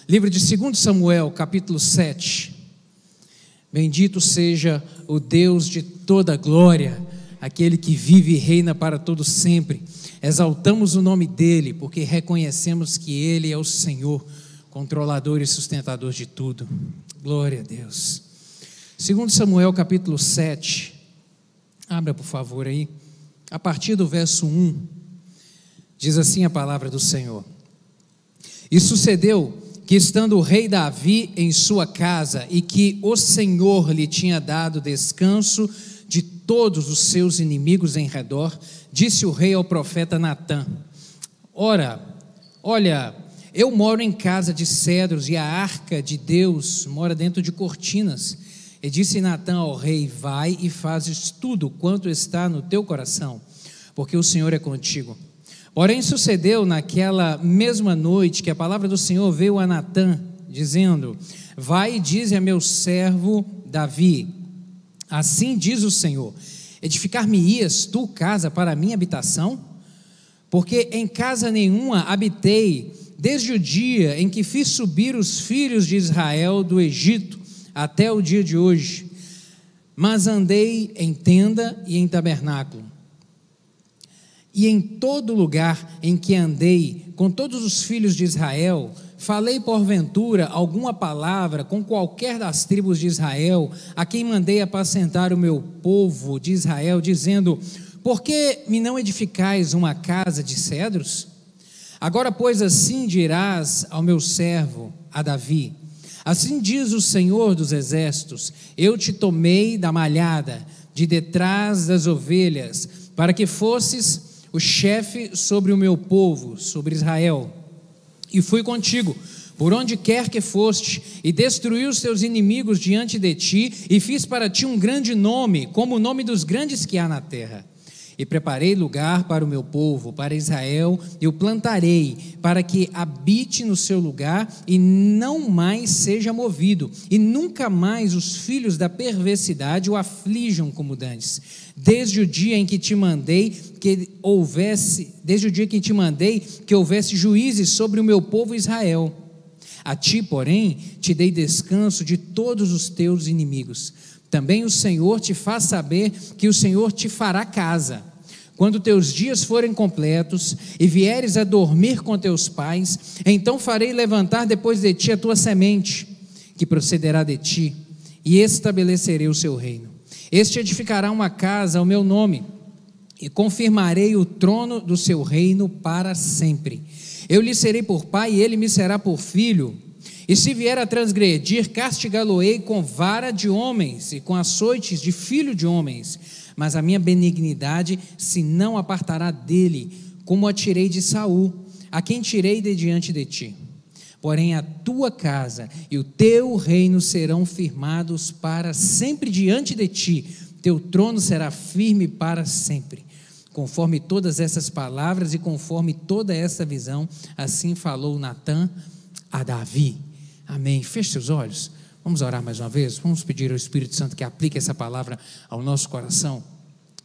Livro de 2 Samuel, capítulo 7. Bendito seja o Deus de toda glória, aquele que vive e reina para todo sempre. Exaltamos o nome dele, porque reconhecemos que ele é o Senhor, controlador e sustentador de tudo. Glória a Deus. 2 Samuel, capítulo 7. Abra, por favor, aí. A partir do verso 1, diz assim a palavra do Senhor. E sucedeu que, estando o rei Davi em sua casa, e que o Senhor lhe tinha dado descanso de todos os seus inimigos em redor, disse o rei ao profeta Natã: Ora, olha, eu moro em casa de cedros, e a arca de Deus mora dentro de cortinas. E disse Natã ao rei: Vai e fazes tudo quanto está no teu coração, porque o Senhor é contigo. Porém sucedeu naquela mesma noite que a palavra do Senhor veio a Natã, dizendo: Vai e dize a meu servo Davi: Assim diz o Senhor: Edificar-me-ias tu casa para a minha habitação? Porque em casa nenhuma habitei, desde o dia em que fiz subir os filhos de Israel do Egito, até o dia de hoje, mas andei em tenda e em tabernáculo. E em todo lugar em que andei com todos os filhos de Israel, falei porventura alguma palavra com qualquer das tribos de Israel, a quem mandei apacentar o meu povo de Israel, dizendo: Por que me não edificais uma casa de cedros? Agora, pois, assim dirás ao meu servo, a Davi: Assim diz o Senhor dos exércitos: Eu te tomei da malhada, de detrás das ovelhas, para que fosses o chefe sobre o meu povo, sobre Israel. E fui contigo, por onde quer que foste, e destruí os teus inimigos diante de ti, e fiz para ti um grande nome, como o nome dos grandes que há na terra. E preparei lugar para o meu povo, para Israel, e o plantarei, para que habite no seu lugar, e não mais seja movido, e nunca mais os filhos da perversidade o aflijam como dantes. Desde o dia em que te mandei que houvesse juízes sobre o meu povo Israel. A ti, porém, te dei descanso de todos os teus inimigos. Também o Senhor te faz saber que o Senhor te fará casa. Quando teus dias forem completos e vieres a dormir com teus pais, então farei levantar depois de ti a tua semente, que procederá de ti, e estabelecerei o seu reino. Este edificará uma casa ao meu nome, e confirmarei o trono do seu reino para sempre. Eu lhe serei por pai, e ele me será por filho. E se vier a transgredir, castigá-lo-ei com vara de homens e com açoites de filho de homens. Mas a minha benignidade se não apartará dele, como a tirei de Saul, a quem tirei de diante de ti. Porém a tua casa e o teu reino serão firmados para sempre diante de ti. Teu trono será firme para sempre. Conforme todas essas palavras e conforme toda essa visão, assim falou Natã a Davi. Amém. Feche seus olhos. Vamos orar mais uma vez. Vamos pedir ao Espírito Santo que aplique essa palavra ao nosso coração.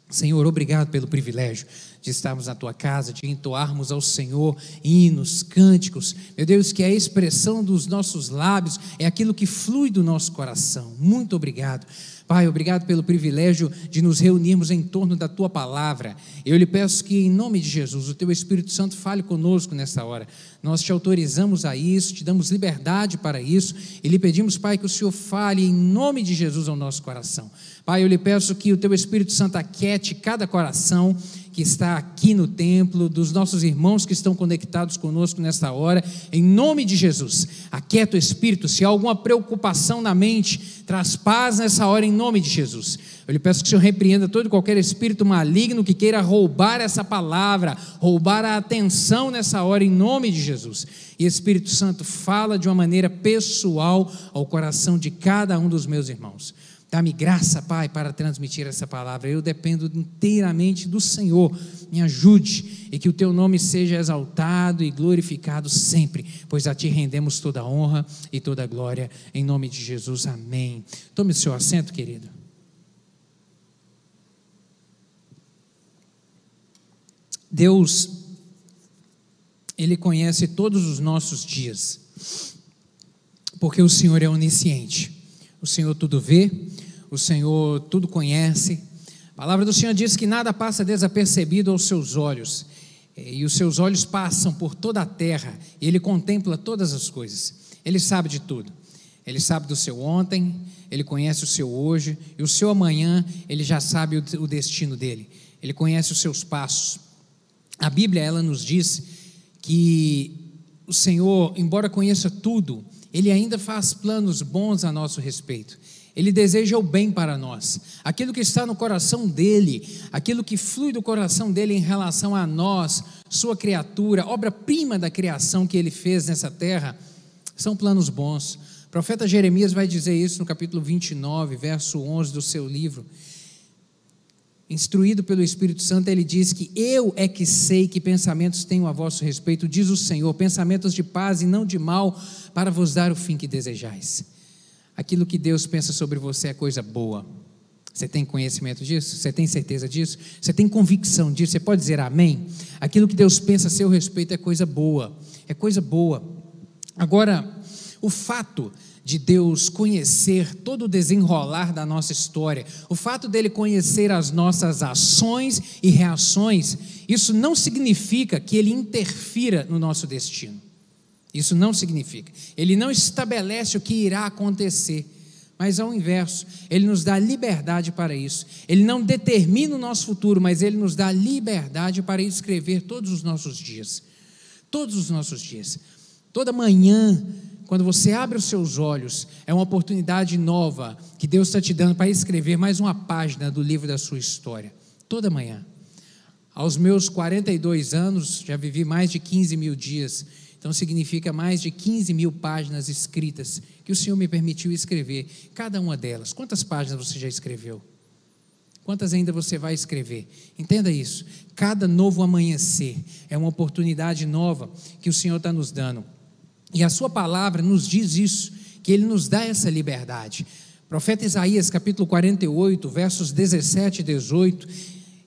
Senhor, obrigado pelo privilégio de estarmos na tua casa, de entoarmos ao Senhor hinos, cânticos, meu Deus, que a expressão dos nossos lábios é aquilo que flui do nosso coração. Muito obrigado. Pai, obrigado pelo privilégio de nos reunirmos em torno da tua palavra. Eu lhe peço que, em nome de Jesus, o teu Espírito Santo fale conosco nessa hora. Nós te autorizamos a isso, te damos liberdade para isso e lhe pedimos, Pai, que o Senhor fale em nome de Jesus ao nosso coração. Pai, eu lhe peço que o teu Espírito Santo aquiete cada coração que está aqui no templo, dos nossos irmãos que estão conectados conosco nesta hora, em nome de Jesus. Aquieta o Espírito. Se há alguma preocupação na mente, traz paz nessa hora em nome de Jesus. Eu lhe peço que o Senhor repreenda todo e qualquer espírito maligno que queira roubar essa palavra, roubar a atenção nessa hora em nome de Jesus. E Espírito Santo, fala de uma maneira pessoal ao coração de cada um dos meus irmãos. Dá-me graça, Pai, para transmitir essa palavra. Eu dependo inteiramente do Senhor. Me ajude e que o teu nome seja exaltado e glorificado sempre, pois a ti rendemos toda a honra e toda a glória, em nome de Jesus, amém. Tome o seu assento, querido. Deus, Ele conhece todos os nossos dias. porque o Senhor é onisciente, o Senhor tudo vê, o Senhor tudo conhece. A palavra do Senhor diz que nada passa desapercebido aos seus olhos, e os seus olhos passam por toda a terra, e Ele contempla todas as coisas. Ele sabe de tudo. Ele sabe do seu ontem, Ele conhece o seu hoje, e o seu amanhã, Ele já sabe o destino dele. Ele conhece os seus passos. A Bíblia, ela nos diz que o Senhor, embora conheça tudo, Ele ainda faz planos bons a nosso respeito. Ele deseja o bem para nós. Aquilo que está no coração dEle, aquilo que flui do coração dEle em relação a nós, sua criatura, obra-prima da criação que Ele fez nessa terra, são planos bons. O profeta Jeremias vai dizer isso no capítulo 29, verso 11 do seu livro. Instruído pelo Espírito Santo, ele diz que eu é que sei que pensamentos tenho a vosso respeito, diz o Senhor, pensamentos de paz e não de mal, para vos dar o fim que desejais. Aquilo que Deus pensa sobre você é coisa boa. Você tem conhecimento disso? Você tem certeza disso? Você tem convicção disso? Você pode dizer amém? Aquilo que Deus pensa a seu respeito é coisa boa. É coisa boa. Agora, o fato de Deus conhecer todo o desenrolar da nossa história, o fato dele conhecer as nossas ações e reações, isso não significa que ele interfira no nosso destino. Isso não significa. Ele não estabelece o que irá acontecer, mas ao inverso, ele nos dá liberdade para isso. Ele não determina o nosso futuro, mas ele nos dá liberdade para escrever todos os nossos dias. Todos os nossos dias. Toda manhã, quando você abre os seus olhos, é uma oportunidade nova que Deus está te dando para escrever mais uma página do livro da sua história. Toda manhã. Aos meus 42 anos, já vivi mais de 15 mil dias. Então significa mais de 15 mil páginas escritas que o Senhor me permitiu escrever. Cada uma delas. Quantas páginas você já escreveu? Quantas ainda você vai escrever? Entenda isso. Cada novo amanhecer é uma oportunidade nova que o Senhor está nos dando. E a sua palavra nos diz isso, que Ele nos dá essa liberdade. Profeta Isaías, capítulo 48, versos 17 e 18,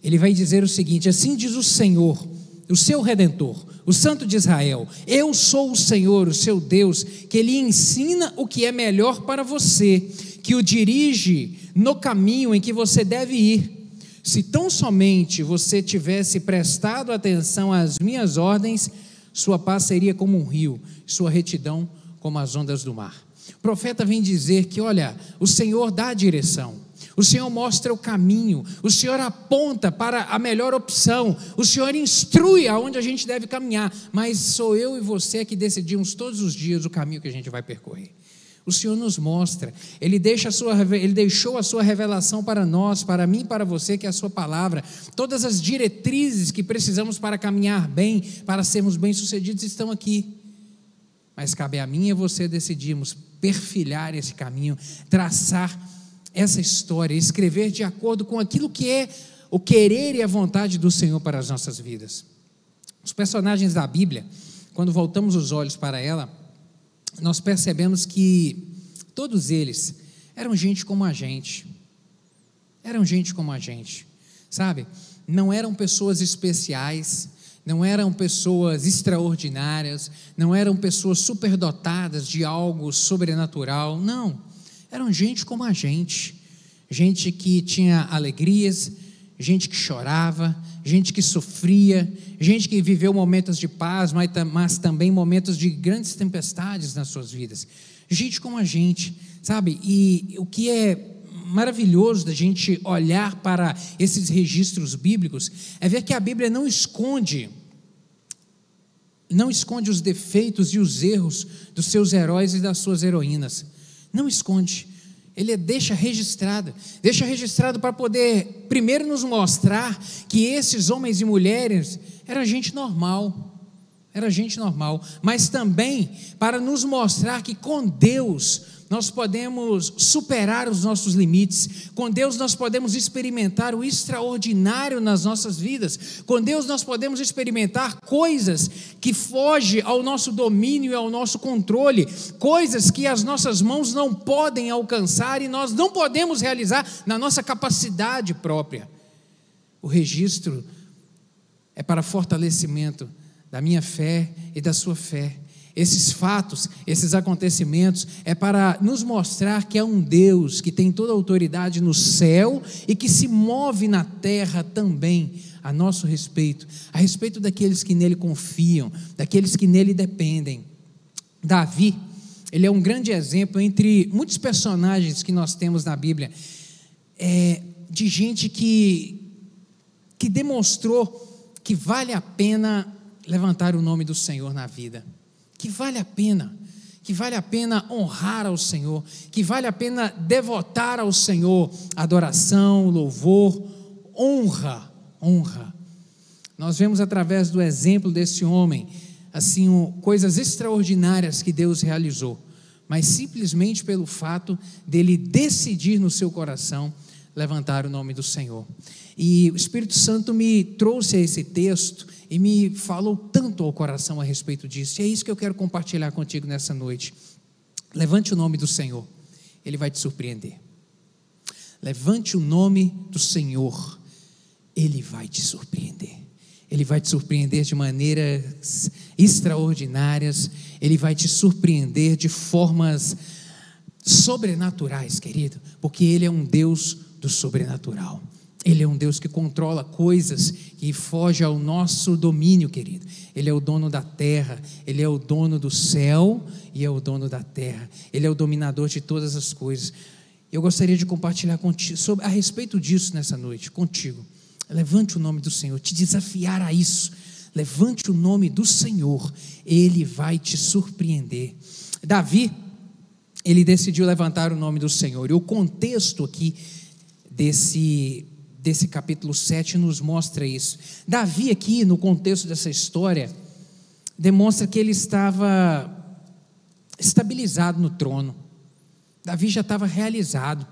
ele vai dizer o seguinte: assim diz o Senhor, o seu Redentor, o Santo de Israel, eu sou o Senhor, o seu Deus, que lhe ensina o que é melhor para você, que o dirige no caminho em que você deve ir. Se tão somente você tivesse prestado atenção às minhas ordens, sua paz seria como um rio, sua retidão como as ondas do mar. O profeta vem dizer que, olha, o Senhor dá a direção, o Senhor mostra o caminho, o Senhor aponta para a melhor opção, o Senhor instrui aonde a gente deve caminhar, mas sou eu e você que decidimos todos os dias o caminho que a gente vai percorrer. O Senhor nos mostra, Ele deixou a sua revelação para nós, para mim e para você, que é a sua palavra. Todas as diretrizes que precisamos para caminhar bem, para sermos bem-sucedidos, estão aqui. Mas cabe a mim e a você decidirmos perfilhar esse caminho, traçar essa história, escrever de acordo com aquilo que é o querer e a vontade do Senhor para as nossas vidas. Os personagens da Bíblia, quando voltamos os olhos para ela, nós percebemos que todos eles eram gente como a gente. Eram gente como a gente, sabe? Não eram pessoas especiais, não eram pessoas extraordinárias, não eram pessoas superdotadas de algo sobrenatural, não. Eram gente como a gente. Gente que tinha alegrias, gente que chorava, gente que sofria, gente que viveu momentos de paz, mas também momentos de grandes tempestades nas suas vidas. Gente como a gente, sabe? E o que é maravilhoso da gente olhar para esses registros bíblicos é ver que a Bíblia não esconde os defeitos e os erros dos seus heróis e das suas heroínas. Não esconde. Ele deixa registrado para poder primeiro nos mostrar que esses homens e mulheres era gente normal, mas também para nos mostrar que com Deus nós podemos superar os nossos limites, com Deus nós podemos experimentar o extraordinário nas nossas vidas, com Deus nós podemos experimentar coisas que fogem ao nosso domínio e ao nosso controle, coisas que as nossas mãos não podem alcançar e nós não podemos realizar na nossa capacidade própria. O registro é para fortalecimento da minha fé e da sua fé. esses fatos, esses acontecimentos, é para nos mostrar que é um Deus que tem toda a autoridade no céu e que se move na terra também a nosso respeito, a respeito daqueles que nele confiam, daqueles que nele dependem. Davi, ele é um grande exemplo entre muitos personagens que nós temos na Bíblia, de gente que demonstrou que vale a pena levantar o nome do Senhor na vida, que vale a pena honrar ao Senhor, que vale a pena devotar ao Senhor adoração, louvor, honra. Nós vemos através do exemplo desse homem, assim, coisas extraordinárias que Deus realizou, mas simplesmente pelo fato dele decidir no seu coração levantar o nome do Senhor. E o Espírito Santo me trouxe a esse texto e me falou tanto ao coração a respeito disso, e é isso que eu quero compartilhar contigo nessa noite. Levante o nome do Senhor, Ele vai te surpreender. Levante o nome do Senhor, Ele vai te surpreender. Ele vai te surpreender de maneiras extraordinárias, Ele vai te surpreender de formas sobrenaturais, querido, porque Ele é um Deus do sobrenatural. Ele é um Deus que controla coisas que fogem ao nosso domínio, querido. Ele é o dono da terra, Ele é o dono do céu e é o dono da terra. Ele é o dominador de todas as coisas. Eu gostaria de compartilhar contigo, a respeito disso nessa noite, contigo. Levante o nome do Senhor, te desafiar a isso. Levante o nome do Senhor, Ele vai te surpreender. Davi, ele decidiu levantar o nome do Senhor, e o contexto aqui desse capítulo 7 nos mostra isso. Davi aqui, no contexto dessa história, demonstra que ele estava estabilizado no trono. Davi já estava realizado,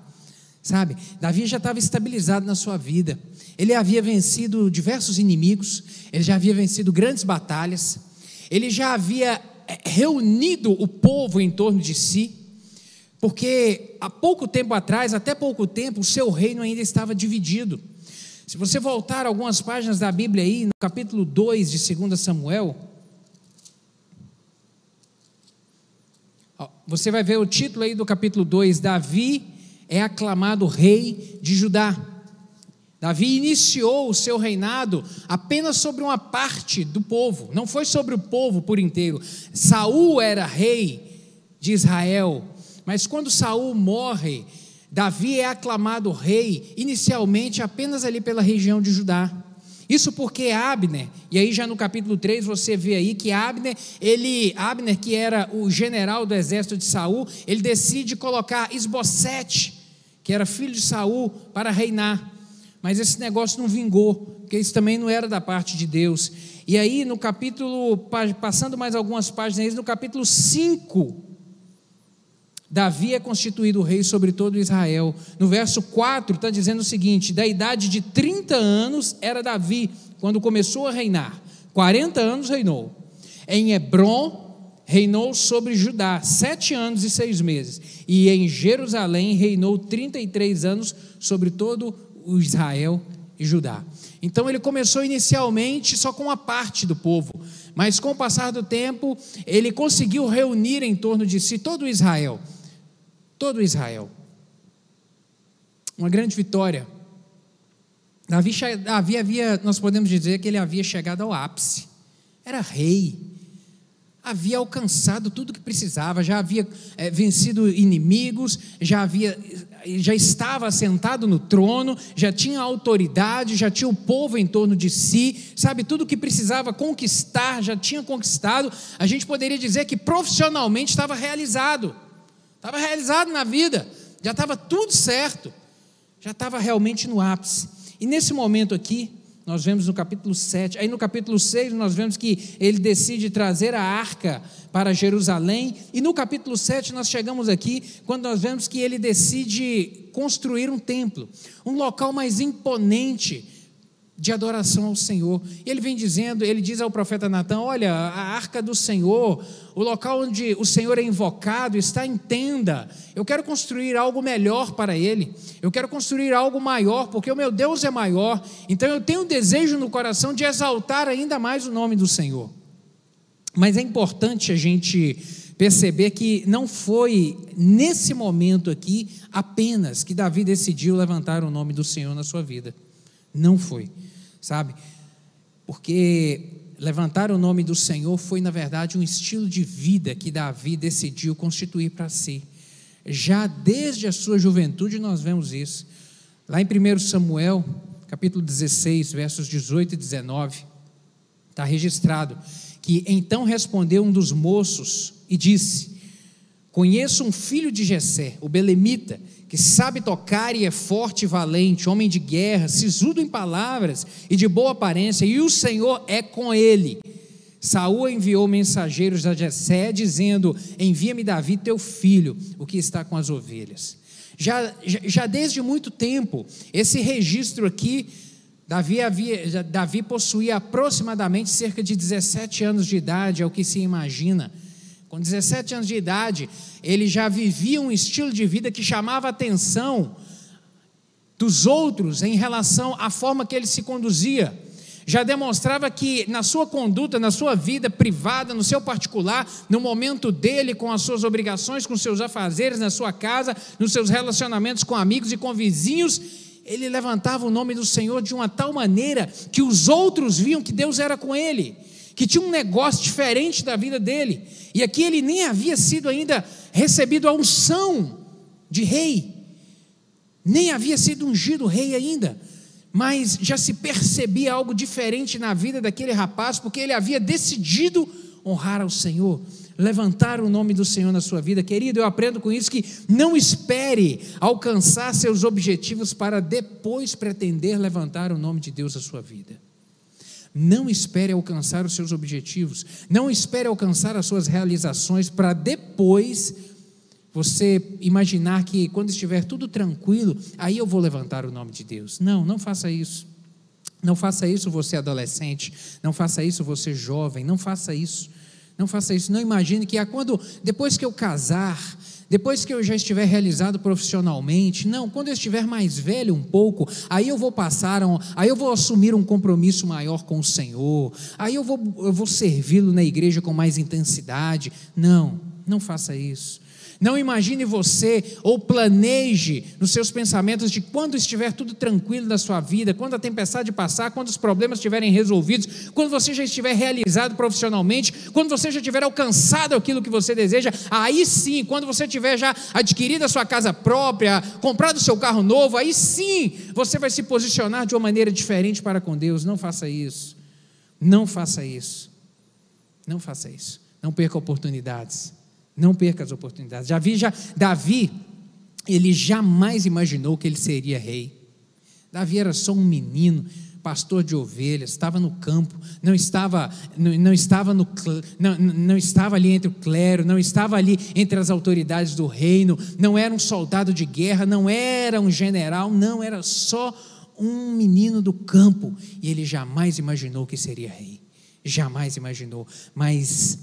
sabe? Davi já estava estabilizado na sua vida. Ele havia vencido diversos inimigos, ele já havia vencido grandes batalhas, ele já havia reunido o povo em torno de si, porque há pouco tempo atrás, até pouco tempo, o seu reino ainda estava dividido. Se você voltar algumas páginas da Bíblia aí, no capítulo 2 de 2 Samuel, você vai ver o título aí do capítulo 2, Davi é aclamado rei de Judá. Davi iniciou o seu reinado apenas sobre uma parte do povo, não foi sobre o povo por inteiro. Saul era rei de Israel, mas quando Saul morre, Davi é aclamado rei, inicialmente apenas ali pela região de Judá. Isso porque Abner, e aí já no capítulo 3 você vê aí que Abner, que era o general do exército de Saul, ele decide colocar Isbosete, que era filho de Saul, para reinar. Mas esse negócio não vingou, porque isso também não era da parte de Deus. E aí no capítulo, passando mais algumas páginas, no capítulo 5, Davi é constituído rei sobre todo Israel. No verso 4 está dizendo o seguinte: da idade de 30 anos era Davi, quando começou a reinar, 40 anos reinou. Em Hebrom reinou sobre Judá 7 anos e 6 meses, e em Jerusalém reinou 33 anos sobre todo o Israel e Judá. Então ele começou inicialmente só com uma parte do povo, mas com o passar do tempo ele conseguiu reunir em torno de si todo Israel. Uma grande vitória. Davi havia, nós podemos dizer que ele havia chegado ao ápice, era rei, havia alcançado tudo que precisava, já havia vencido inimigos, já estava assentado no trono, já tinha autoridade, já tinha o povo em torno de si, sabe, tudo que precisava conquistar, já tinha conquistado. A gente poderia dizer que profissionalmente estava realizado na vida, já estava tudo certo, já estava realmente no ápice. E nesse momento aqui, nós vemos no capítulo 7, aí no capítulo 6 nós vemos que ele decide trazer a arca para Jerusalém, e no capítulo 7 nós chegamos aqui, quando nós vemos que ele decide construir um templo, um local mais imponente de adoração ao Senhor. E ele vem dizendo, ele diz ao profeta Natã: olha, a arca do Senhor, o local onde o Senhor é invocado, está em tenda. Eu quero construir algo melhor para ele, eu quero construir algo maior, porque o meu Deus é maior. Então eu tenho um desejo no coração de exaltar ainda mais o nome do Senhor. Mas é importante a gente perceber que não foi nesse momento aqui apenas que Davi decidiu levantar o nome do Senhor na sua vida. Não foi, sabe? Porque levantar o nome do Senhor foi, na verdade, um estilo de vida que Davi decidiu constituir para si. Já desde a sua juventude nós vemos isso. Lá em 1 Samuel, capítulo 16, versos 18 e 19, está registrado que então respondeu um dos moços e disse: conheço um filho de Jessé, o belemita, que sabe tocar e é forte e valente, homem de guerra, sisudo em palavras e de boa aparência, e o Senhor é com ele. Saul enviou mensageiros a Jessé, dizendo: envia-me Davi teu filho, o que está com as ovelhas. Já desde muito tempo, esse registro aqui, Davi possuía aproximadamente cerca de 17 anos de idade, é o que se imagina. Com 17 anos de idade, ele já vivia um estilo de vida que chamava a atenção dos outros em relação à forma que ele se conduzia. Já demonstrava que na sua conduta, na sua vida privada, no seu particular, no momento dele, com as suas obrigações, com seus afazeres, na sua casa, nos seus relacionamentos com amigos e com vizinhos, ele levantava o nome do Senhor de uma tal maneira que os outros viam que Deus era com ele, que tinha um negócio diferente da vida dele. E aqui ele nem havia sido ainda recebido a unção de rei, nem havia sido ungido rei ainda, mas já se percebia algo diferente na vida daquele rapaz, porque ele havia decidido honrar ao Senhor, levantar o nome do Senhor na sua vida. Querido, eu aprendo com isso que não espere alcançar seus objetivos para depois pretender levantar o nome de Deus na sua vida. Não espere alcançar os seus objetivos, não espere alcançar as suas realizações para depois você imaginar que quando estiver tudo tranquilo, aí eu vou levantar o nome de Deus. Não faça isso. Não faça isso você adolescente, não faça isso você jovem, não faça isso. Não faça isso, não imagine que depois que eu casar, depois que eu já estiver realizado profissionalmente, não, quando eu estiver mais velho um pouco, aí eu vou assumir um compromisso maior com o Senhor, aí eu vou servi-lo na igreja com mais intensidade. Não faça isso. Não imagine você, ou planeje nos seus pensamentos de quando estiver tudo tranquilo na sua vida, quando a tempestade passar, quando os problemas estiverem resolvidos, quando você já estiver realizado profissionalmente, quando você já tiver alcançado aquilo que você deseja, aí sim, quando você tiver já adquirido a sua casa própria, comprado o seu carro novo, aí sim, você vai se posicionar de uma maneira diferente para com Deus. Não faça isso. Não faça isso. Não faça isso. Não perca oportunidades. Não perca as oportunidades. Davi, ele jamais imaginou que ele seria rei. Davi era só um menino, pastor de ovelhas, estava no campo, não estava ali entre o clero, não estava ali entre as autoridades do reino, não era um soldado de guerra, não era um general, não, era só um menino do campo. E ele jamais imaginou que seria rei. Jamais imaginou. Mas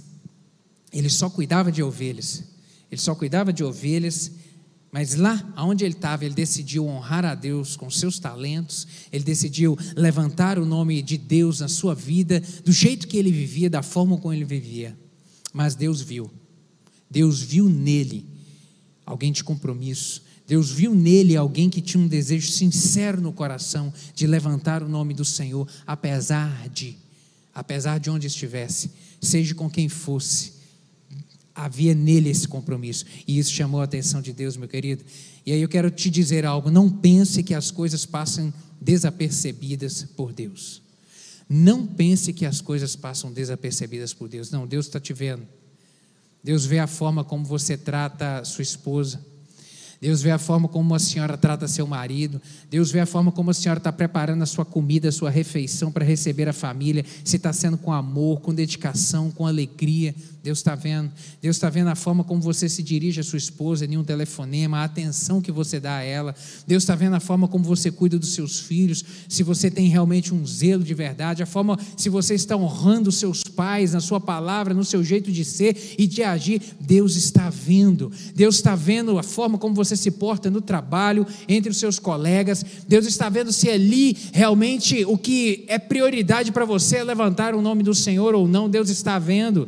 ele só cuidava de ovelhas, mas lá onde ele estava, ele decidiu honrar a Deus com seus talentos, ele decidiu levantar o nome de Deus na sua vida, do jeito que ele vivia, da forma como ele vivia. Mas Deus viu nele alguém de compromisso, Deus viu nele alguém que tinha um desejo sincero no coração de levantar o nome do Senhor, apesar de onde estivesse, seja com quem fosse. Havia nele esse compromisso, e isso chamou a atenção de Deus, meu querido. E aí eu quero te dizer algo: não pense que as coisas passam desapercebidas por Deus. Não pense que as coisas passam desapercebidas por Deus. Não, Deus está te vendo. Deus vê a forma como você trata a sua esposa, Deus vê a forma como a senhora trata seu marido, Deus vê a forma como a senhora está preparando a sua comida, a sua refeição para receber a família, se está sendo com amor, com dedicação, com alegria. Deus está vendo a forma como você se dirige à sua esposa em um telefonema, a atenção que você dá a ela. Deus está vendo a forma como você cuida dos seus filhos, se você tem realmente um zelo de verdade, a forma se você está honrando os seus pais, na sua palavra, no seu jeito de ser e de agir. Deus está vendo a forma como você se porta no trabalho, entre os seus colegas. Deus está vendo se ali realmente o que é prioridade para você é levantar o nome do Senhor ou não. Deus está vendo,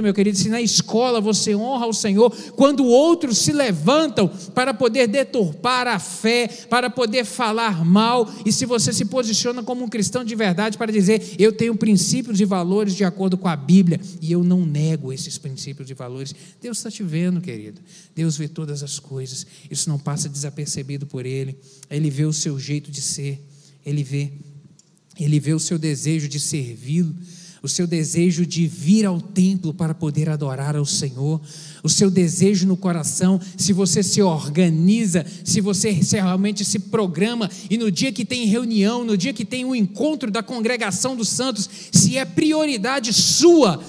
meu querido, se na escola você honra o Senhor, quando outros se levantam para poder deturpar a fé, para poder falar mal, e se você se posiciona como um cristão de verdade para dizer, eu tenho princípios e valores de acordo com a Bíblia, e eu não nego esses princípios e valores. Deus está te vendo, querido. Deus vê todas as coisas, isso não passa desapercebido por Ele. Ele vê o seu jeito de ser, Ele vê o seu desejo de servi-lo, o seu desejo de vir ao templo para poder adorar ao Senhor, o seu desejo no coração. Se você se organiza, se você realmente se programa, e no dia que tem reunião, no dia que tem um encontro da congregação dos santos, se é prioridade sua,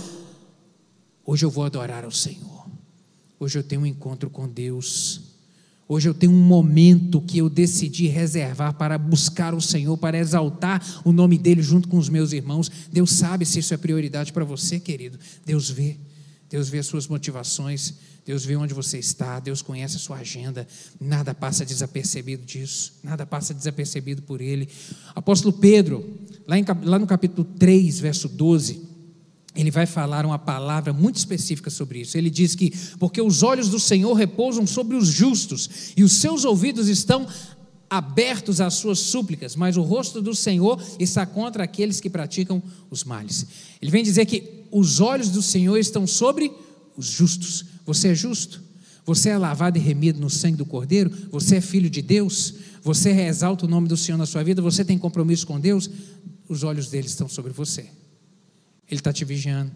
hoje eu vou adorar ao Senhor, hoje eu tenho um encontro com Deus, hoje eu tenho um momento que eu decidi reservar para buscar o Senhor, para exaltar o nome dEle junto com os meus irmãos. Deus sabe se isso é prioridade para você, querido. Deus vê as suas motivações, Deus vê onde você está, Deus conhece a sua agenda, nada passa desapercebido disso, nada passa desapercebido por Ele. Apóstolo Pedro, lá no capítulo 3, verso 12, ele vai falar uma palavra muito específica sobre isso. Ele diz que, porque os olhos do Senhor repousam sobre os justos, e os seus ouvidos estão abertos às suas súplicas, mas o rosto do Senhor está contra aqueles que praticam os males. Ele vem dizer que os olhos do Senhor estão sobre os justos. Você é justo? Você é lavado e remido no sangue do Cordeiro? Você é filho de Deus? Você exalta o nome do Senhor na sua vida? Você tem compromisso com Deus? Os olhos dele estão sobre você. Ele está te vigiando,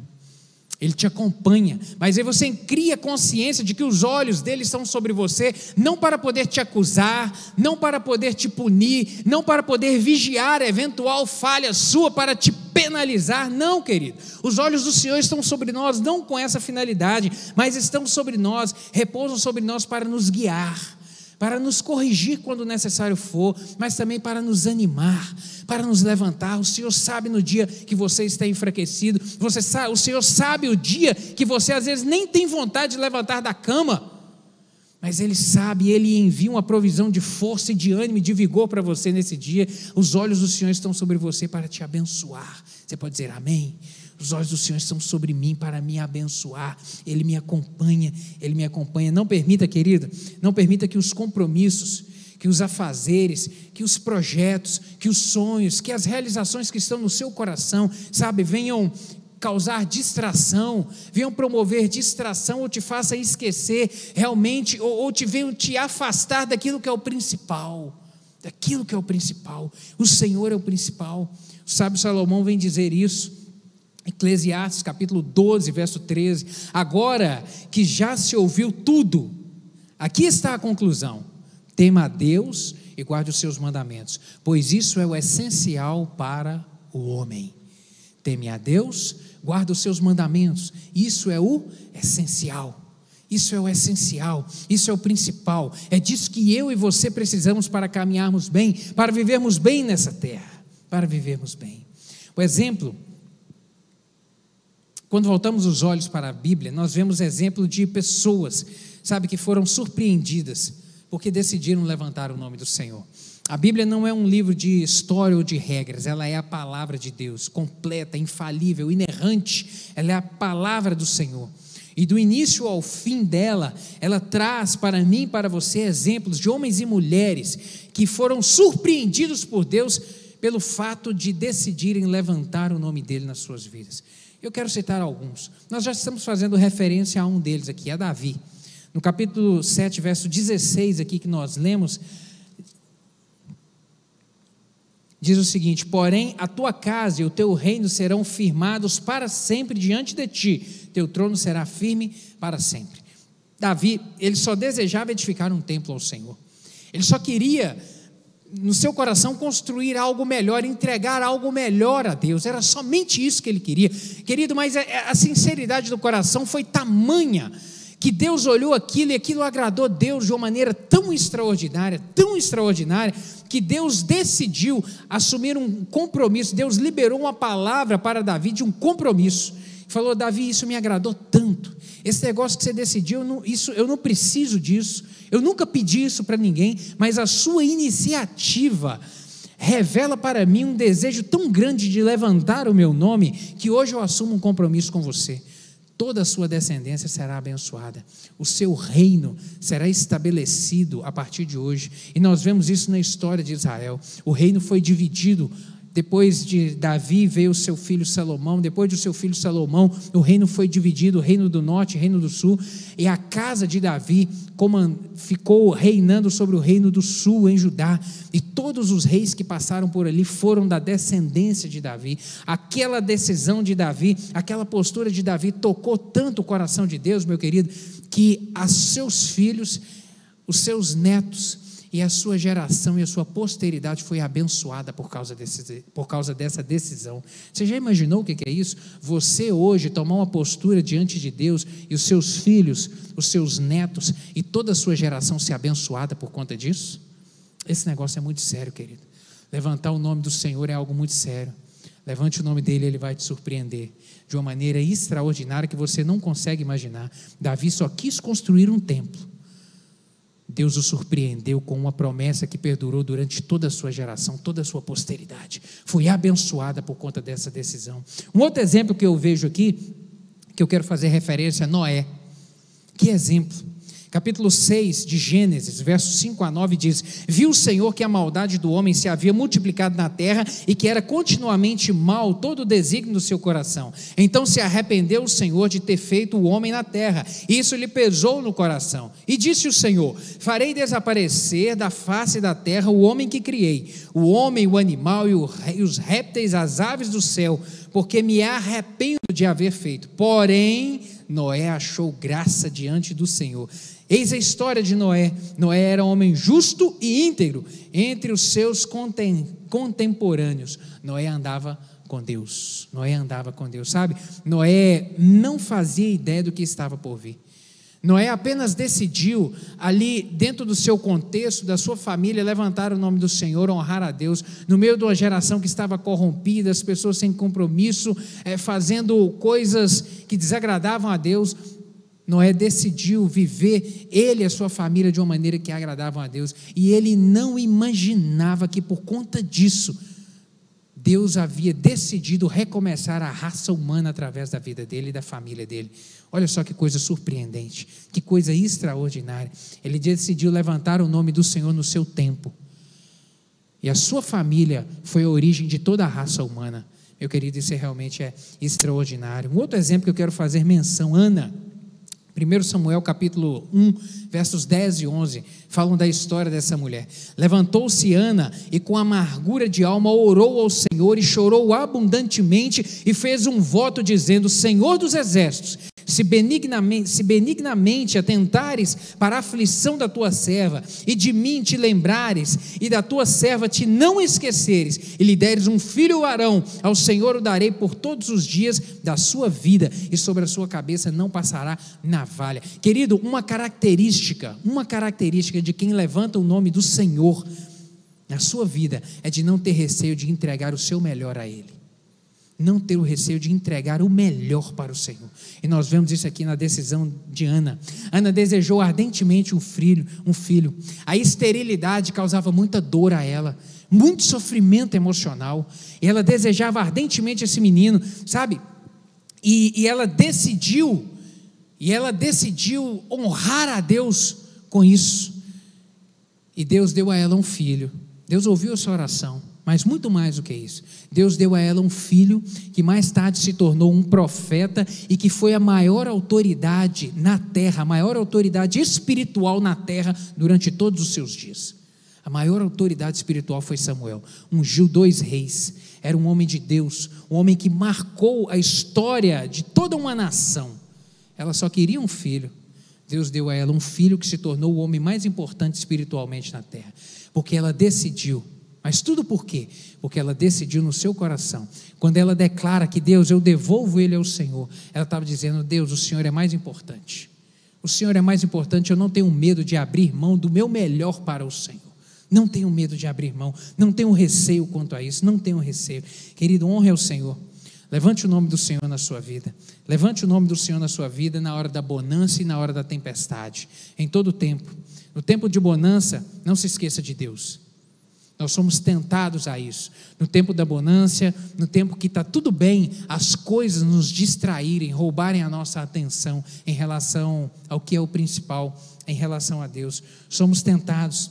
Ele te acompanha, mas aí você cria consciência de que os olhos dele estão sobre você, não para poder te acusar, não para poder te punir, não para poder vigiar a eventual falha sua para te penalizar. Não, querido, os olhos do Senhor estão sobre nós, não com essa finalidade, mas estão sobre nós, repousam sobre nós para nos guiar, para nos corrigir quando necessário for, mas também para nos animar, para nos levantar. O Senhor sabe no dia que você está enfraquecido, o Senhor sabe o dia que você às vezes nem tem vontade de levantar da cama, mas Ele sabe, Ele envia uma provisão de força e de ânimo e de vigor para você nesse dia. Os olhos do Senhor estão sobre você para te abençoar. Você pode dizer amém? Os olhos do Senhor estão sobre mim para me abençoar. Ele me acompanha, Ele me acompanha. Não permita, querida, não permita que os compromissos, que os afazeres, que os projetos, que os sonhos, que as realizações que estão no seu coração, venham causar distração, venham promover distração, ou te faça esquecer realmente, ou venham te afastar daquilo que é o principal, o Senhor é o principal. O sábio Salomão vem dizer isso, Eclesiastes capítulo 12, verso 13, agora que já se ouviu tudo, aqui está a conclusão: tema a Deus e guarde os seus mandamentos, pois isso é o essencial para o homem. Teme a Deus, guarda os seus mandamentos, isso é o essencial, isso é o principal, é disso que eu e você precisamos para caminharmos bem, para vivermos bem nessa terra, O exemplo, quando voltamos os olhos para a Bíblia, nós vemos exemplo de pessoas, que foram surpreendidas, porque decidiram levantar o nome do Senhor. A Bíblia não é um livro de história ou de regras, ela é a palavra de Deus, completa, infalível, inerrante, ela é a palavra do Senhor, e do início ao fim dela, ela traz para mim e para você exemplos de homens e mulheres que foram surpreendidos por Deus pelo fato de decidirem levantar o nome dele nas suas vidas. Eu quero citar alguns, nós já estamos fazendo referência a um deles aqui, a Davi, no capítulo 7, verso 16 aqui que nós lemos, diz o seguinte: porém a tua casa e o teu reino serão firmados para sempre diante de ti, teu trono será firme para sempre. Davi, ele só desejava edificar um templo ao Senhor, ele só queria no seu coração construir algo melhor, entregar algo melhor a Deus, era somente isso que ele queria, querido, mas a sinceridade do coração foi tamanha, que Deus olhou aquilo e aquilo agradou Deus de uma maneira tão extraordinária, que Deus decidiu assumir um compromisso, Deus liberou uma palavra para Davi de um compromisso, falou: Davi, isso me agradou tanto, esse negócio que você decidiu, eu não preciso disso, eu nunca pedi isso para ninguém, mas a sua iniciativa revela para mim um desejo tão grande de levantar o meu nome, que hoje eu assumo um compromisso com você. Toda a sua descendência será abençoada, o seu reino será estabelecido a partir de hoje, e nós vemos isso na história de Israel. O reino foi dividido. Depois de Davi veio o seu filho Salomão, depois do seu filho Salomão, o reino foi dividido, o reino do norte, o reino do sul, e a casa de Davi ficou reinando sobre o reino do sul, em Judá, e todos os reis que passaram por ali foram da descendência de Davi. Aquela decisão de Davi, aquela postura de Davi tocou tanto o coração de Deus, meu querido, que os seus filhos, os seus netos, e a sua geração e a sua posteridade foi abençoada por causa dessa decisão. Você já imaginou o que é isso? Você hoje tomar uma postura diante de Deus e os seus filhos, os seus netos e toda a sua geração ser abençoada por conta disso? Esse negócio é muito sério, querido. Levantar o nome do Senhor é algo muito sério. Levante o nome dele, ele vai te surpreender de uma maneira extraordinária que você não consegue imaginar. Davi só quis construir um templo. Deus o surpreendeu com uma promessa que perdurou durante toda a sua geração, toda a sua posteridade. Foi abençoada por conta dessa decisão. Um outro exemplo que eu vejo aqui, que eu quero fazer referência, é Noé. Que exemplo! Capítulo 6 de Gênesis, versos 5 a 9 diz: viu o Senhor que a maldade do homem se havia multiplicado na terra e que era continuamente mal todo o desígnio do seu coração. Então se arrependeu o Senhor de ter feito o homem na terra, e isso lhe pesou no coração. E disse o Senhor: farei desaparecer da face da terra o homem que criei, o homem, o animal e os répteis, as aves do céu, porque me arrependo de haver feito. Porém, Noé achou graça diante do Senhor. Eis a história de Noé. Noé era um homem justo e íntegro entre os seus contemporâneos. Noé andava com Deus. Noé andava com Deus, sabe? Noé não fazia ideia do que estava por vir. Noé apenas decidiu, ali dentro do seu contexto, da sua família, levantar o nome do Senhor, honrar a Deus, no meio de uma geração que estava corrompida, as pessoas sem compromisso, fazendo coisas que desagradavam a Deus. Noé decidiu viver, ele e a sua família, de uma maneira que agradavam a Deus, e ele não imaginava que por conta disso, Deus havia decidido recomeçar a raça humana através da vida dele e da família dele. Olha só que coisa surpreendente, que coisa extraordinária. Ele decidiu levantar o nome do Senhor no seu tempo, e a sua família foi a origem de toda a raça humana. Meu querido, isso realmente é extraordinário. Um outro exemplo que eu quero fazer menção, Ana. 1 Samuel capítulo 1, versos 10 e 11, falam da história dessa mulher. Levantou-se Ana e com amargura de alma orou ao Senhor e chorou abundantemente e fez um voto dizendo: Senhor dos exércitos, se benignamente atentares para a aflição da tua serva, e de mim te lembrares, e da tua serva te não esqueceres, e lhe deres um filho varão, ao Senhor o darei por todos os dias da sua vida, e sobre a sua cabeça não passará navalha. Querido, uma característica de quem levanta o nome do Senhor na sua vida é de não ter receio de entregar o seu melhor a Ele. Não ter o receio de entregar o melhor para o Senhor. E nós vemos isso aqui na decisão de Ana. Ana desejou ardentemente um filho. A esterilidade causava muita dor a ela, muito sofrimento emocional, e ela desejava ardentemente esse menino, sabe? E ela decidiu honrar a Deus com isso. E Deus deu a ela um filho. Deus ouviu a sua oração. Mas muito mais do que isso, Deus deu a ela um filho que mais tarde se tornou um profeta e que foi a maior autoridade na terra, a maior autoridade espiritual na terra durante todos os seus dias. A maior autoridade espiritual foi Samuel, ungiu 2 reis, era um homem de Deus, um homem que marcou a história de toda uma nação. Ela só queria um filho. Deus deu a ela um filho que se tornou o homem mais importante espiritualmente na terra, porque ela decidiu. Mas tudo por quê? Porque ela decidiu no seu coração. Quando ela declara que Deus, eu devolvo ele ao Senhor, ela estava dizendo: Deus, o Senhor é mais importante. O Senhor é mais importante, eu não tenho medo de abrir mão do meu melhor para o Senhor. Não tenho medo de abrir mão, não tenho receio quanto a isso, não tenho receio. Querido, honre ao Senhor. Levante o nome do Senhor na sua vida. Levante o nome do Senhor na sua vida na hora da bonança e na hora da tempestade. Em todo tempo. No tempo de bonança, não se esqueça de Deus. Nós somos tentados a isso. No tempo da bonança, no tempo que está tudo bem, as coisas nos distraírem, roubarem a nossa atenção em relação ao que é o principal, em relação a Deus. Somos tentados.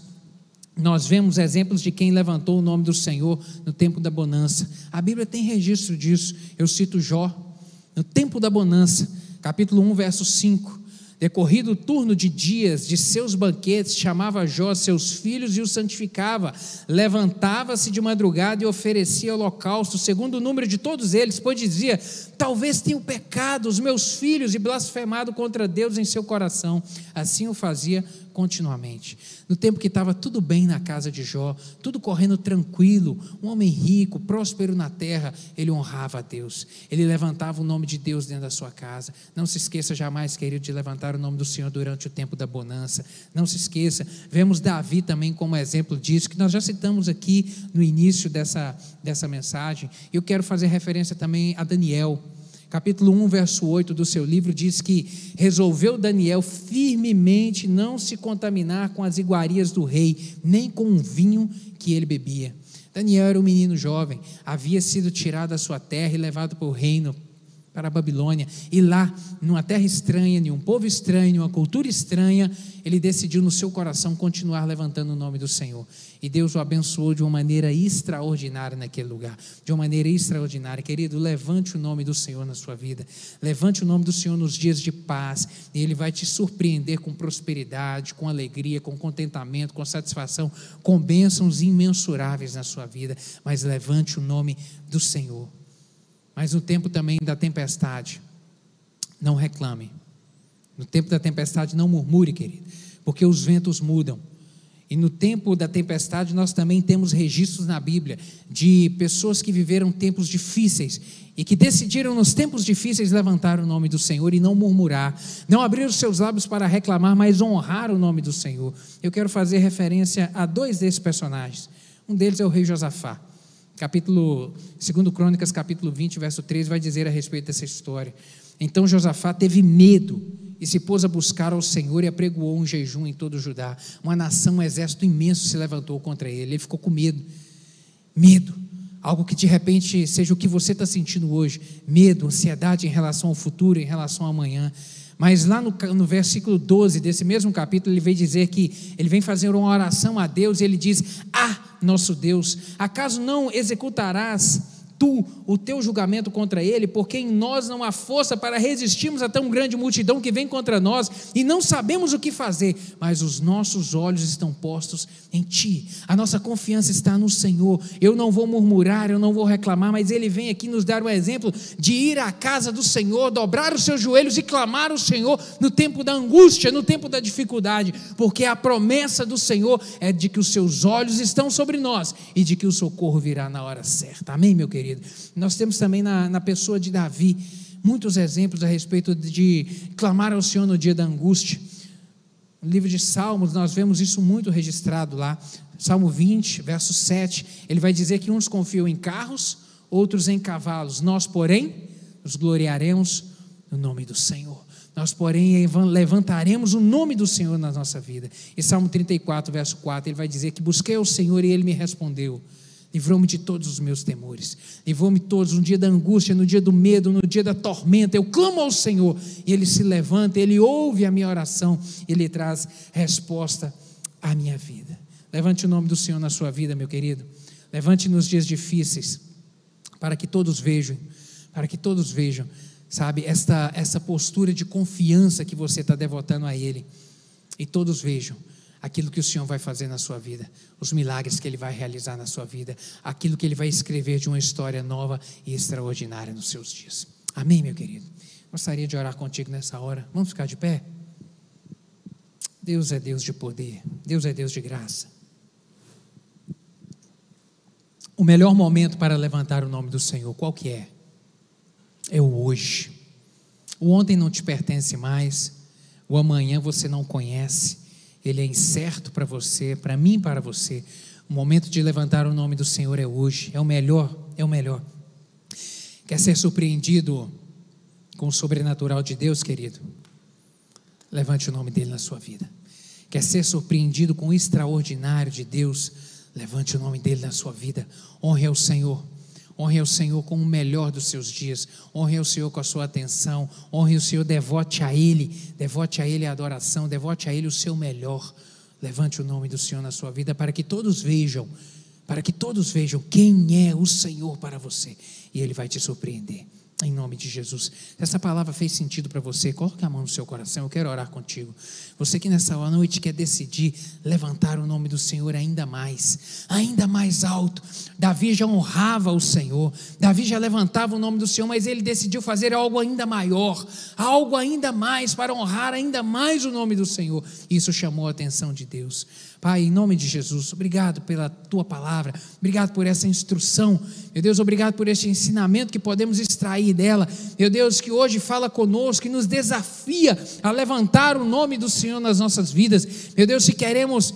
Nós vemos exemplos de quem levantou o nome do Senhor no tempo da bonança. A Bíblia tem registro disso. Eu cito Jó, no tempo da bonança, capítulo 1, verso 5. Decorrido o turno de dias de seus banquetes, chamava Jó seus filhos e os santificava. Levantava-se de madrugada e oferecia holocausto, segundo o número de todos eles, pois dizia: talvez tenham pecado os meus filhos e blasfemado contra Deus em seu coração. Assim o fazia continuamente. No tempo que estava tudo bem na casa de Jó, tudo correndo tranquilo, um homem rico, próspero na terra, ele honrava a Deus, ele levantava o nome de Deus dentro da sua casa. Não se esqueça jamais, querido, de levantar o nome do Senhor durante o tempo da bonança. Não se esqueça. Vemos Davi também como exemplo disso, que nós já citamos aqui no início dessa mensagem. Eu quero fazer referência também a Daniel. Capítulo 1, verso 8 do seu livro diz que resolveu Daniel firmemente não se contaminar com as iguarias do rei, nem com o vinho que ele bebia. Daniel era um menino jovem, havia sido tirado da sua terra e levado para o reino, para a Babilônia, e lá, numa terra estranha, em um povo estranho, uma cultura estranha, ele decidiu no seu coração continuar levantando o nome do Senhor, e Deus o abençoou de uma maneira extraordinária naquele lugar, de uma maneira extraordinária. Querido, levante o nome do Senhor na sua vida, levante o nome do Senhor nos dias de paz, e Ele vai te surpreender com prosperidade, com alegria, com contentamento, com satisfação, com bênçãos imensuráveis na sua vida. Mas levante o nome do Senhor. Mas no tempo também da tempestade, não reclame. No tempo da tempestade não murmure, querido, porque os ventos mudam. E no tempo da tempestade nós também temos registros na Bíblia de pessoas que viveram tempos difíceis e que decidiram nos tempos difíceis levantar o nome do Senhor e não murmurar, não abrir os seus lábios para reclamar, mas honrar o nome do Senhor. Eu quero fazer referência a dois desses personagens. Um deles é o rei Josafá. Segundo Crônicas, capítulo 20, verso 13, vai dizer a respeito dessa história. Então Josafá teve medo e se pôs a buscar ao Senhor e apregoou um jejum em todo o Judá. Uma nação, um exército imenso se levantou contra ele. Ele ficou com medo. Medo. Algo que de repente seja o que você está sentindo hoje. Medo, ansiedade em relação ao futuro, em relação ao amanhã. Mas lá no versículo 12 desse mesmo capítulo, ele vem dizer que ele vem fazer uma oração a Deus e ele diz: nosso Deus, acaso não executarás tu o teu julgamento contra ele, porque em nós não há força para resistirmos a tão grande multidão que vem contra nós, e não sabemos o que fazer, mas os nossos olhos estão postos em ti, a nossa confiança está no Senhor. Eu não vou murmurar, eu não vou reclamar, mas ele vem aqui nos dar um exemplo de ir à casa do Senhor, dobrar os seus joelhos e clamar ao Senhor no tempo da angústia, no tempo da dificuldade, porque a promessa do Senhor é de que os seus olhos estão sobre nós e de que o socorro virá na hora certa. Amém, meu querido? Nós temos também na pessoa de Davi muitos exemplos a respeito de clamar ao Senhor no dia da angústia. No livro de Salmos nós vemos isso muito registrado lá. Salmo 20, verso 7, ele vai dizer que uns confiam em carros, outros em cavalos. Nós, porém, nos gloriaremos no nome do Senhor. Nós, porém, levantaremos o nome do Senhor na nossa vida. E Salmo 34, verso 4, ele vai dizer que busquei ao Senhor e Ele me respondeu. Livrou-me de todos os meus temores, livrou-me todos, no dia da angústia, no dia do medo, no dia da tormenta. Eu clamo ao Senhor e Ele se levanta, Ele ouve a minha oração, Ele traz resposta à minha vida. Levante o nome do Senhor na sua vida, meu querido. Levante nos dias difíceis, para que todos vejam, sabe, essa postura de confiança que você está devotando a Ele, e todos vejam aquilo que o Senhor vai fazer na sua vida, os milagres que Ele vai realizar na sua vida, aquilo que Ele vai escrever de uma história nova e extraordinária nos seus dias. Amém, meu querido? Gostaria de orar contigo nessa hora. Vamos ficar de pé? Deus é Deus de poder, Deus é Deus de graça. O melhor momento para levantar o nome do Senhor, qual que é? É o hoje. O ontem não te pertence mais, o amanhã você não conhece, ele é incerto para você, para mim e para você. O momento de levantar o nome do Senhor é hoje, é o melhor, é o melhor. Quer ser surpreendido com o sobrenatural de Deus, querido? Levante o nome dele na sua vida. Quer ser surpreendido com o extraordinário de Deus? Levante o nome dele na sua vida. Honre ao Senhor. Honre ao Senhor com o melhor dos seus dias. Honre ao Senhor com a sua atenção. Honre ao Senhor, devote a Ele a adoração, devote a Ele o seu melhor. Levante o nome do Senhor na sua vida para que todos vejam quem é o Senhor para você, e Ele vai te surpreender. Em nome de Jesus. Se essa palavra fez sentido para você, coloque a mão no seu coração, eu quero orar contigo. Você que nessa noite quer decidir levantar o nome do Senhor ainda mais alto. Davi já honrava o Senhor, Davi já levantava o nome do Senhor, mas ele decidiu fazer algo ainda maior, algo ainda mais, para honrar ainda mais o nome do Senhor. Isso chamou a atenção de Deus. Pai, em nome de Jesus, obrigado pela Tua palavra, obrigado por essa instrução, meu Deus, obrigado por este ensinamento que podemos extrair dela, meu Deus, que hoje fala conosco, que nos desafia a levantar o nome do Senhor nas nossas vidas. Meu Deus, se queremos,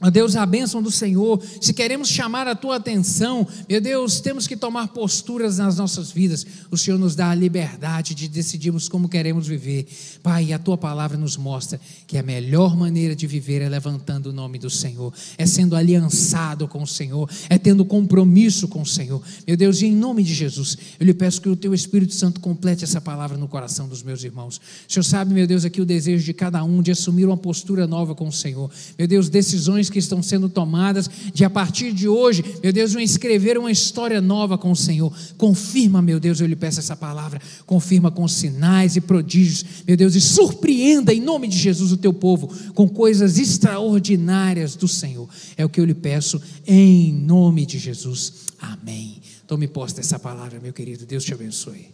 ó Deus, a bênção do Senhor, se queremos chamar a Tua atenção, meu Deus, temos que tomar posturas nas nossas vidas. O Senhor nos dá a liberdade de decidirmos como queremos viver. Pai, a Tua palavra nos mostra que a melhor maneira de viver é levantando o nome do Senhor, é sendo aliançado com o Senhor, é tendo compromisso com o Senhor. Meu Deus, e em nome de Jesus, eu lhe peço que o Teu Espírito Santo complete essa palavra no coração dos meus irmãos. O Senhor sabe, meu Deus, aqui o desejo de cada um de assumir uma postura nova com o Senhor. Meu Deus, decisões que estão sendo tomadas, de a partir de hoje, meu Deus, escrever uma história nova com o Senhor. Confirma, meu Deus, eu lhe peço essa palavra, confirma com sinais e prodígios, meu Deus, e surpreenda em nome de Jesus o Teu povo com coisas extraordinárias do Senhor. É o que eu lhe peço em nome de Jesus. Amém. Tome posse dessa palavra, meu querido. Deus te abençoe.